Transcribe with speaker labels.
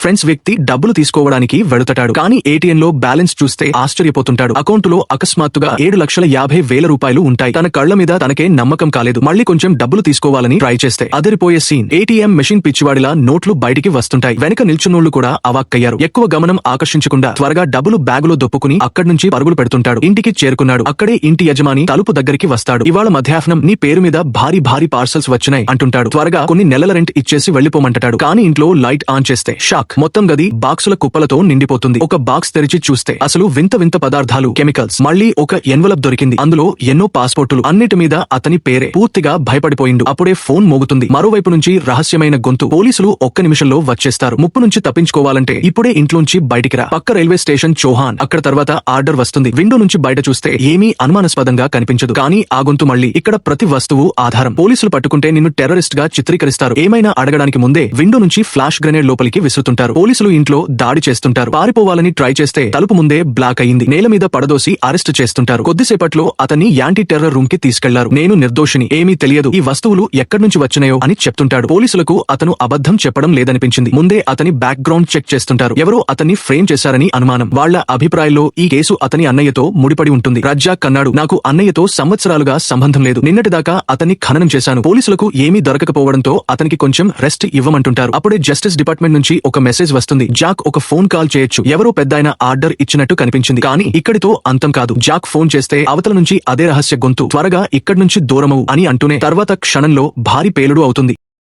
Speaker 1: Friends వ్యక్తి డబ్బులు తీసుకోవడానికి వెళుతాడు. కానీ ఏటీఎం లో బ్యాలెన్స్ చూస్తే ఆశ్చర్యపోతుంటాడు. అకౌంటులో అకస్మాత్తుగా 7,50,000 రూపాయలు ఉంటాయి. తన కళ్ల మీద తనకే నమ్మకం కాలేదు. మళ్ళీ కొంచెం డబ్బులు తీసుకోవాలని ట్రై చేస్తే అదిరిపోయే సీన్. ఏటీఎం మెషిన్ పిచ్చివాడిలా నోట్లు బయటికి వస్తుంటాయి. వెనక నిల్చున్నోళ్లు కూడా అవాక్కయ్యారు. ఎక్కువ గమనం ఆకర్షించకుండా త్వరగా డబ్బులు బ్యాగులో దొప్పుకుని అక్కడి నుంచి పరుగులు పెడుతుంటాడు. ఇంటికి చేరుకున్నాడు. అక్కడే ఇంటి యజమాని తలుపు దగ్గరికి వస్తాడు. ఇవాళ మధ్యాహ్నం నీ పేరు మీద భారీ పార్సల్స్ వచ్చినాయి అంటుంటాడు. త్వరగా కొన్ని నెలల రెంట్ ఇచ్చేసి వెళ్లిపోమంటాడు. కానీ ఇంట్లో లైట్ ఆన్ చేస్తే షాక్. మొత్తం గది బాక్సుల కుప్పలతో నిండిపోతుంది. ఒక బాక్స్ తెరిచి చూస్తే అసలు వింత వింత పదార్థాలు, కెమికల్స్. మళ్ళీ ఒక ఎన్వలప్ దొరికింది. అందులో ఎన్నో పాస్పోర్టులు. అన్నిటి మీద అతని పేరే. పూర్తిగా భయపడిపోయిండు. అప్పుడే ఫోన్ మోగుతుంది. మరోవైపు నుంచి రహస్యమైన గొంతు. పోలీసులు ఒక్క నిమిషంలో వచ్చేస్తారు. ముప్పు నుంచి తప్పించుకోవాలంటే ఇప్పుడే ఇంట్లోంచి బయటికి రా. పక్క రైల్వే స్టేషన్ చౌహాన్. అక్కడ తర్వాత ఆర్డర్ వస్తుంది. విండో నుంచి బయట చూస్తే ఏమీ అనుమానాస్పదంగా కనిపించదు. కానీ ఆ గొంతు మళ్ళీ. ఇక్కడ ప్రతి వస్తువు ఆధారం. పోలీసులు పట్టుకుంటే నిన్ను టెర్రరిస్ట్ గా చిత్రీకరిస్తారు. ఏమైనా అడగడానికి ముందే విండో నుంచి ఫ్లాష్ గ్రెనేడ్ లోపలికి విసురుతుంటారు. పోలీసులు ఇంట్లో దాడి చేస్తుంటారు. పారిపోవాలని ట్రై చేస్తే తలుపు ముందే బ్లాక్ అయింది. నేల మీద పడదోసి అరెస్ట్ చేస్తుంటారు. కొద్దిసేపట్లో అతన్ని యాంటీ టెర్రర్ రూమ్ కి తీసుకెళ్లారు. నేను నిర్దోషిని, ఏమీ తెలియదు, ఈ వస్తువులు ఎక్కడి నుంచి వచ్చినాయో అని చెప్తుంటాడు. పోలీసులకు అతను అబద్ధం చెప్పడం లేదనిపించింది. ముందే అతని బ్యాక్ గ్రౌండ్ చెక్ చేస్తుంటారు. ఎవరో అతన్ని ఫ్రేమ్ చేశారని అనుమానం. వాళ్ల అభిప్రాయంలో ఈ కేసు అతని అన్నయ్యతో ముడిపడి ఉంటుంది. రజ్జాక్ అన్నాడు, నాకు అన్నయ్యతో సంవత్సరాలుగా సంబంధం లేదు. నిన్నటిదాకా అతన్ని ఖననం చేశాను. పోలీసులకు ఏమీ దొరకకపోవడంతో అతనికి కొంచెం రెస్ట్ ఇవ్వమంటుంటారు. అప్పుడే జస్టిస్ డిపార్ట్మెంట్ నుంచి ఒక మెసేజ్ వస్తుంది. జాక్ ఒక ఫోన్ కాల్ చేయొచ్చు. ఎవరో పెద్దాయన ఆర్డర్ ఇచ్చినట్టు కనిపించింది. కానీ ఇక్కడితో అంతం కాదు. జాక్ ఫోన్ చేస్తే అవతల నుంచి అదే రహస్య గొంతు, త్వరగా ఇక్కడి నుంచి దూరమవు అని అంటూనే తర్వాత క్షణంలో భారీ పేలుడు అవుతుంది.